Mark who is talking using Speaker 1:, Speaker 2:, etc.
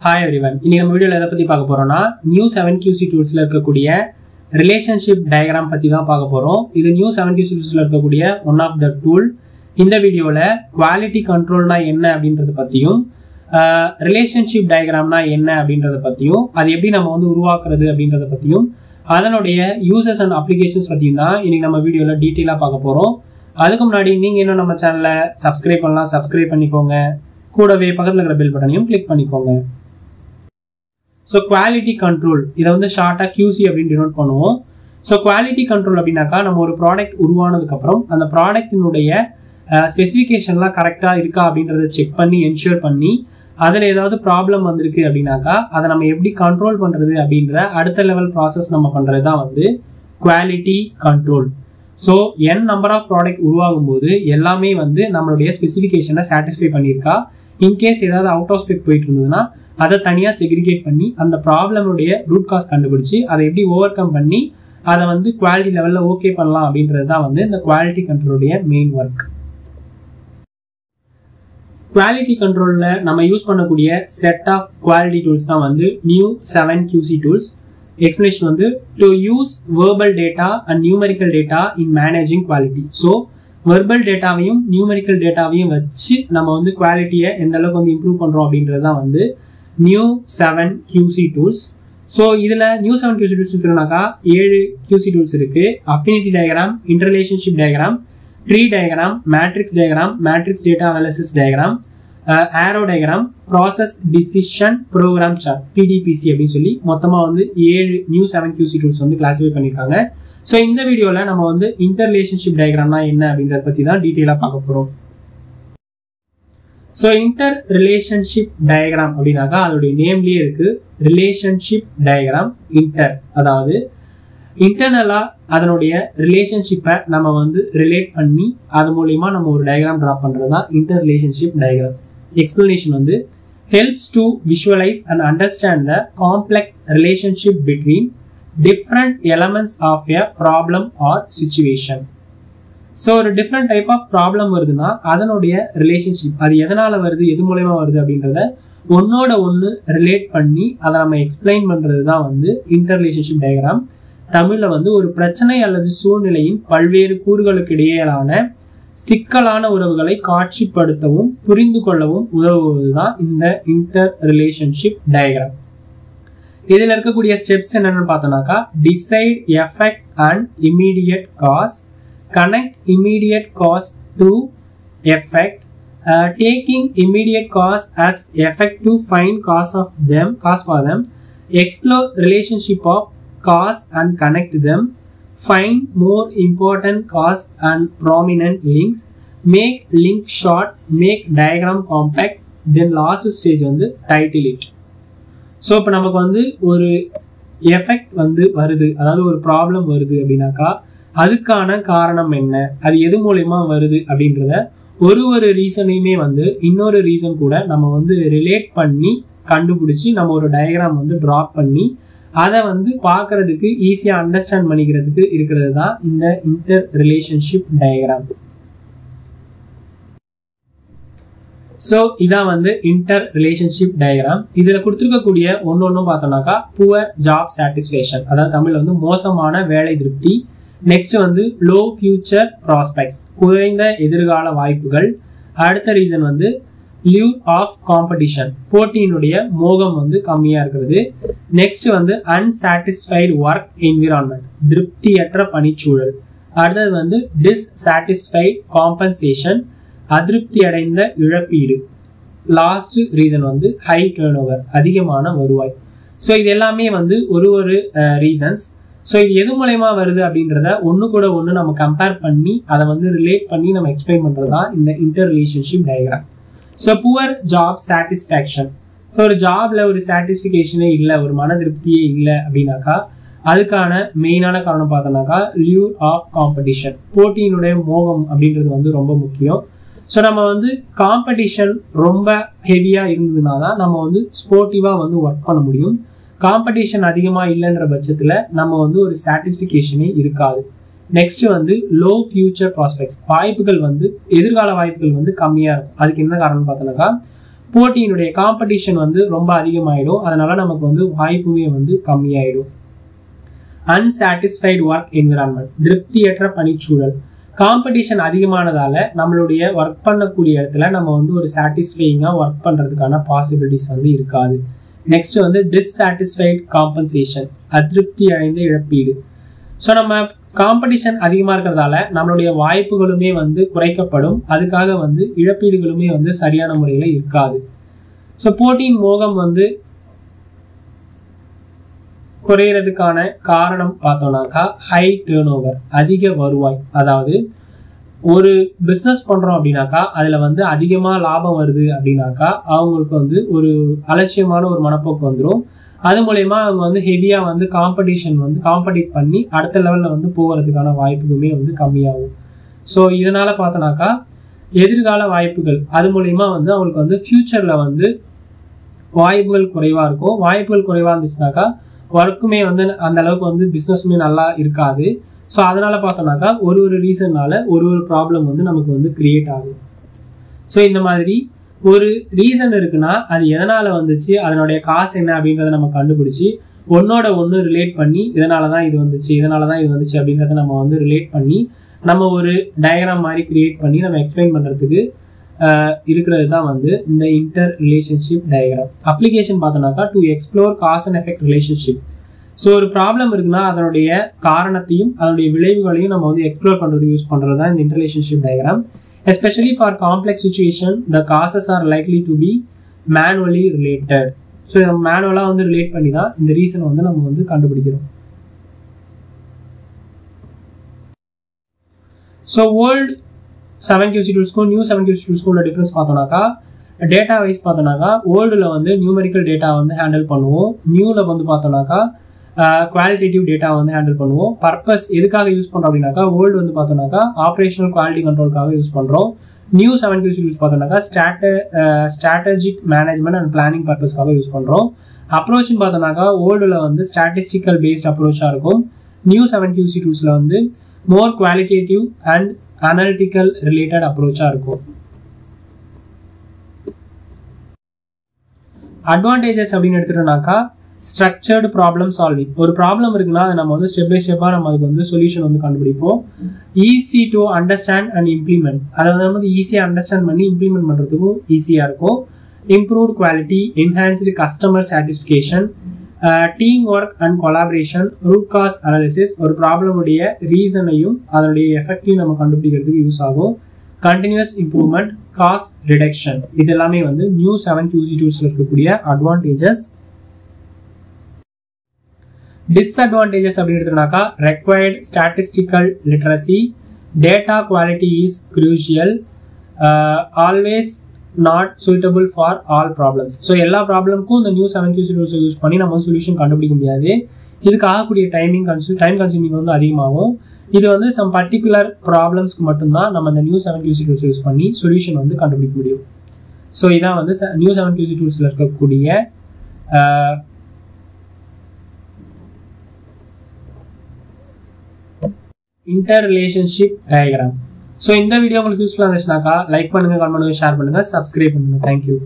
Speaker 1: Hi everyone. In this video, we will talk about new 7QC tools relationship diagram. This is new 7QC tools one of the tool. In this video, quality control relationship diagram uses and applications video detail அதுக்கு முன்னாடி நீங்க இன்னும் நம்ம சேனலை subscribe பண்ணலாம் subscribe பண்ணிக்கோங்க கூடவே பக்கத்துல இருக்கிற பெல் பட்டனையும் கிளிக் பண்ணிக்கோங்க சோ குவாலிட்டி கண்ட்ரோல் இத வந்து ஷார்ட்டா QC அப்படி டினோட் பண்ணுவோம் சோ குவாலிட்டி கண்ட்ரோல் அப்படினாக்கா நம்ம ஒரு ப்ராடக்ட் உருவானதுக்கு அப்புறம் அந்த ப்ராடக்ட்டினுடைய ஸ்பெசிஃபிகேஷன்லாம் கரெக்ட்டா இருக்கா அப்படிங்கறதை செக் பண்ணி என்ஷூர் பண்ணி அதுல ஏதாவது ப்ராப்ளம் வந்திருக்கு அப்படினாக்கா அதை நம்ம எப்படி கண்ட்ரோல் பண்றது அப்படிங்கற அடுத்த லெவல் process நம்ம பண்றது தான் வந்து quality control So, n number of product உருவாகும்போது எல்லாமே வந்து நம்மளுடைய ஸ்பெசிஃபிகேஷனை satisfy பண்ணிருக்கா in case ஏதாவது out of spec போயிட்டு இருந்ததுனா அதை தனியா segregate பண்ணி அந்த ப்ராப்ளம் உடைய root cause கண்டுபிடிச்சு அதை எப்படி ஓவர்கம் பண்ணி அதை வந்து குவாலிட்டி லெவல்ல ஓகே பண்ணலாம் அப்படின்றது தான் வந்து இந்த குவாலிட்டி கண்ட்ரோல் உடைய மெயின் வர்க் குவாலிட்டி கண்ட்ரோல்ல நம்ம யூஸ் பண்ணக்கூடிய செட் ஆஃப் குவாலிட்டி டூல்ஸ் தான் வந்து new 7QC tools explanation வந்து to use verbal data and numerical data in managing quality so verbal dataவையும் numerical dataவையும் வச்சு நம்ம வந்து குவாலிட்டியை எந்த அளவுக்கு வந்து இம்ப்ரூவ் பண்றோம் அப்படின்றது தான் வந்து new 7QC tools so இதுல new 7QC tools இருக்குனாக்கா 7 QC tools இருக்கு affinity diagram interrelationship diagram tree diagram matrix data analysis diagram arrow diagram process decision program chart PDPC அப்படினு சொல்லி மொத்தமா வந்து 7 new 7QC tools வந்து கிளாசிஃபை பண்ணிருக்காங்க சோ இந்த வீடியோல நம்ம வந்து interrelationship diagramனா என்ன அப்படிங்கறத பத்தி தான் டீடைலா பார்க்க போறோம் சோ interrelationship diagram அப்படினாக்கா அதோட நேம்லயே இருக்கு relationship diagram அதாவது இன்டர்னலா அதனுடைய ரிலேஷன்ஷிப்பை நம்ம வந்து ரிலேட் பண்ணி அது மூலமா நம்ம ஒரு டயகிராம் டிரா பண்றதா interrelationship diagram explanation வந்து helps to visualize and understand the complex relationship between different elements of a problem or situation so ஒரு different type of problem வருதுனா அதனுடைய relationship அது எதனால வருது எது மூலமா வருது அப்படிங்கறத ஒண்ணோட ஒண்ணு ரிலேட் பண்ணி அத நம்ம எக்ஸ்பிளைன் பண்றது தான் வந்து interrelationship diagram தமிழ்ல வந்து ஒரு பிரச்சனை அல்லது சூழ்நிலையின் பல்வேறு கூறுகளுக்கு இடையிலான சிக்கலான உறவுகளை காட்சிப்படுத்தவும் புரிந்து கொள்ளவும் உதவுவதுதான் இந்த interrelationship diagram இதில இருக்கக்கூடிய ஸ்டெப்ஸ் என்னன்னு பார்த்தோம்னாக்கா decide effect and immediate cause connect immediate cause to effect taking immediate cause as effect to find cause for them explore relationship of cause and connect them find more important cause and prominent links make link short make diagram compact then last stage வந்து title it so இப்ப நமக்கு வந்து ஒரு effect வந்து வருது அதாவது ஒரு problem வருது அப்படினாக்கா அதுக்கான காரணம் என்ன அது எது மூலமா வருது அப்படிங்கறத ஒரு ரீசனையுமே வந்து இன்னொரு ரீசன் கூட நம்ம வந்து ரிலேட் பண்ணி கண்டுபிடிச்சி நம்ம ஒரு டயகிராம் வந்து டிரா பண்ணி அதை வந்து பார்க்கிறதுக்கு ஈஸியா அண்டர்ஸ்டாண்ட் பண்ணிக்கிறதுக்கு இருக்கிறது தான் இந்த interrelationship diagram சோ இதான் வந்து interrelationship diagram இதுல கொடுத்திருக்கக்கூடிய ஒவ்வொன்றும் பார்த்தோம்னாக்கா poor job satisfaction அதாவது தமிழ்ல வந்து மோசமான வேலை திருப்தி நெக்ஸ்ட் வந்து low future prospects குறைந்த எதிர்கால வாய்ப்புகள் அடுத்த ரீசன் வந்து lure of competition போட்டியினுடைய மோகம் வந்து கம்மியா இருக்குது நெக்ஸ்ட் வந்து unsatisfied work environment திருப்தியற்ற பணிச்சூழல் அடுத்து வந்து dissatisfied compensation அதிருப்தி அடைந்த இழப்பீடு லாஸ்ட் ரீசன் வந்து high turnover அதிகமான வருவாய் சோ இது எல்லாமே வந்து ஒரு ரீசன்ஸ் சோ இது எது மூலமா வருது அப்படிங்கறத ஒண்ணு கூட ஒண்ணு நம்ம கம்பேர் பண்ணி அதை வந்து ரிலேட் பண்ணி நம்ம எக்ஸ்பிளைன் பண்றதா இந்த interrelationship diagram so poor job satisfaction so ஒரு ஜாப்ல ஒரு சாட்டிஸ்ஃபிகேஷனே இல்ல ஒரு மன திருப்தியே இல்ல அப்படினாக்கா அதுக்கான மெயினான காரணம் பார்த்தோம்னாக்கா lure of competition போட்டியினுடைய மோகம் அப்படின்றது வந்து ரொம்ப முக்கியம் சோ நம்ம வந்து காம்படிஷன் ரொம்ப ஹெவியா இருந்ததுனா தான் நம்ம வந்து ஸ்போர்ட்டிவா வந்து வர்க் பண்ண முடியும் காம்படிஷன் அதிகமா இல்லன்ற பட்சத்துல நம்ம வந்து ஒரு சாட்டிஸ்ஃபிகேஷனே இருக்காது நெக்ஸ்ட் வந்து லோ ஃபியூச்சர் ப்ராஸ்பெக்ட்ஸ் வாய்ப்புகள் வந்து எதிர்கால வாய்ப்புகள் வந்து கம்மியா இருக்கும் அதுக்கு என்ன காரணம் பார்த்தோம்னாக்கா போட்டியினுடைய காம்படிஷன் வந்து ரொம்ப அதிகமாயிடும். அதனால நமக்கு வந்து வாய்ப்புமே வந்து கம்மியாயிடும். அன்சாட்டிஸ்ஃபைடு ஒர்க் என்விரான்மெண்ட், திருப்தியற்ற பணிச்சூழல். காம்படிஷன் அதிகமானதால நம்மளுடைய ஒர்க் பண்ணக்கூடிய இடத்துல நம்ம வந்து ஒரு சாட்டிஸ்ஃபையிங்காக ஒர்க் பண்ணுறதுக்கான பாசிபிலிட்டிஸ் வந்து இருக்காது. நெக்ஸ்ட் வந்து டிஸ்சாட்டிஸ்ஃபைடு காம்பன்சேஷன், அதிருப்தி அடைந்த இழப்பீடு. ஸோ நம்ம காம்படிஷன் அதிகமாக இருக்கிறதால நம்மளுடைய வாய்ப்புகளுமே வந்து குறைக்கப்படும். அதுக்காக வந்து இழப்பீடுகளுமே வந்து சரியான முறையில் இருக்காது. ஸோ போட்டியின் மோகம் வந்து குறையிறதுக்கான காரணம் பார்த்தோம்னாக்கா ஹை டேர்ன் ஓவர், அதிக வருவாய். அதாவது ஒரு பிஸ்னஸ் பண்ணுறோம் அப்படின்னாக்கா அதில் வந்து அதிகமாக லாபம் வருது அப்படின்னாக்கா அவங்களுக்கு வந்து ஒரு அலட்சியமான ஒரு மனப்போக்கு வந்துடும். அது மூலயமா அவங்க வந்து ஹெவியாக வந்து காம்படிஷன் வந்து காம்படிட் பண்ணி அடுத்த லெவலில் வந்து போகிறதுக்கான வாய்ப்புகளுமே வந்து கம்மியாகும். ஸோ இதனால் பார்த்தோன்னாக்கா எதிர்கால வாய்ப்புகள் அது மூலயமா வந்து அவங்களுக்கு வந்து ஃப்யூச்சரில் வந்து வாய்ப்புகள் குறைவாக இருக்கும். வாய்ப்புகள் குறைவாக இருந்துச்சுனாக்கா ஒர்க்குமே வந்து அந்த அளவுக்கு வந்து பிஸ்னஸுமே நல்லா இருக்காது. ஸோ அதனால் பார்த்தோம்னாக்கா ஒரு ரீசன்னால ஒரு ப்ராப்ளம் வந்து நமக்கு வந்து கிரியேட் ஆகும். ஸோ இந்த மாதிரி ஒரு ரீசன் இருக்குன்னா அது எதனால் வந்துச்சு, அதனுடைய காசு என்ன அப்படின்றத நம்ம கண்டுபிடிச்சி ஒன்னோட ஒன்று ரிலேட் பண்ணி இதனால தான் இது வந்துச்சு அப்படின்றத நம்ம வந்து ரிலேட் பண்ணி நம்ம ஒரு டயக்ராம் மாதிரி கிரியேட் பண்ணி நம்ம எக்ஸ்பிளைன் பண்ணுறதுக்கு இருக்கிறது தான் வந்து இந்த இன்டர் ரிலேஷன்ஷிப் டயக்ராம். அப்ளிகேஷன் பார்த்தோம்னாக்கா to explore cause and effect relationship. So ஒரு ப்ராப்ளம் இருக்குன்னா அதனுடைய காரணத்தையும் அதனுடைய விளைவுகளையும் நம்ம வந்து எக்ஸ்ப்ளோர் பண்ணுறதுக்கு யூஸ் பண்ணுறது தான் இந்த inter relationship diagram. Especially for complex situation, the causes are likely to be manually related. So நம்ம மேனுவலாக வந்து ரிலேட் பண்ணி தான் இந்த ரீசன் வந்து நம்ம வந்து கண்டுபிடிக்கிறோம். ஸோ ஓல்டு 7QC டூல்ஸ்க்கும் நியூ 7QC டூல்ஸ்க்கும் உள்ள டிஃப்ரென்ஸ் பார்த்தோம்னாக்கா டேட்டா வைஸ் பார்த்தோம்னாக்கா ஓல்டில் வந்து நியூமெரிக்கல் டேட்டா வந்து ஹேண்டில் பண்ணுவோம். நியூவில் வந்து பார்த்தோம்னாக்கா குவாலிட்டேட்டிவ் டேட்டா வந்து ஹேண்டில் பண்ணுவோம். பர்பஸ் எதுக்காக யூஸ் பண்ணுறோம் அப்படின்னாக்கா ஓல்டு வந்து பார்த்தோம்னாக்கா ஆப்ரேஷனல் குவாலிட்டி கண்ட்ரோலுக்காக யூஸ் பண்ணுறோம். நியூ 7QC யூஸ் பார்த்தோம்னாக்கா ஸ்ட்ராட்டஜிக் மேனேஜ்மெண்ட் அண்ட் பிளானிங் பர்பஸ்க்காக யூஸ் பண்ணுறோம். அப்ரோச்னு பார்த்தோம்னாக்கா ஓல்டில் வந்து ஸ்டாட்டிஸ்டிக்கல் பேஸ்ட் அப்ரோச்சாக இருக்கும். நியூ 7QC டூல்ஸில் வந்து மோர் குவாலிட்டேட்டிவ் அண்ட் அனலிட்டிக்கல் ரிலேட்டட் அப்ரோச்சாக இருக்கும். அட்வான்டேஜஸ் அப்படின்னு எடுத்துட்டோம்னாக்கா ஸ்ட்ரக்சர்டு ப்ராப்ளம் சால்விங். ஒரு ப்ராப்ளம் இருக்குன்னா அதை நம்ம வந்து ஸ்டெப் பை ஸ்டெப்பாக நம்ம அதுக்கு வந்து சொல்யூஷன் வந்து கண்டுபிடிப்போம். Easy to understand and implement, அதை வந்து ஈஸியாக அண்டர்ஸ்டாண்ட் பண்ணி இம்ப்ளிமெண்ட் பண்ணுறதுக்கும் ஈஸியாக இருக்கும். Improved quality, enhanced customer satisfaction, team work and collaboration, root cause analysis, ஒரு ப்ராப்ளமுடைய ரீசனையும் அதனுடைய எஃபெக்டையும் நம்ம கண்டுபிடிக்கிறதுக்கு யூஸ் ஆகும். கண்டினியூஸ் இம்ப்ரூவ்மெண்ட், காஸ்ட் ரிடக்ஷன், இது எல்லாமே வந்து நியூ 7QC டூல்ஸில் இருக்கக்கூடிய அட்வான்டேஜஸ். டிஸ்அட்வான்டேஜஸ் அப்படின்னு எடுத்துனாக்கா required statistical literacy, data quality is crucial, always not suitable for all problems. So எல்லா ப்ராப்ளமுக்கும் இந்த நியூ 7QC டூல்ஸை யூஸ் பண்ணி நம்ம சொல்யூஷன் கண்டுபிடிக்க முடியாது. இதுக்கு ஆகக்கூடிய டைம் கன்சூமிங் வந்து அதிகமாகும். இது வந்து சம் பர்டிகுலர் ப்ராப்ளம்ஸ்க்கு மட்டும்தான் நம்ம இந்த நியூ 7QC டூல்ஸ் யூஸ் பண்ணி சொல்யூஷன் வந்து கண்டுபிடிக்க முடியும். ஸோ இதான் வந்து நியூ 7QC டூல்ஸில் இருக்கக்கூடிய இன்டர் ரிலேஷன்ஷிப் டயக்ராம். ஸோ இந்த வீடியோ உங்களுக்கு யூஸ்ஃபுல்லாக இருந்துச்சுனாக்கா லைக் பண்ணுங்கள், கமெண்ட் பண்ணுங்கள், ஷேர் பண்ணுங்கள், சப்ஸ்கிரைப் பண்ணுங்கள். தேங்க்யூ.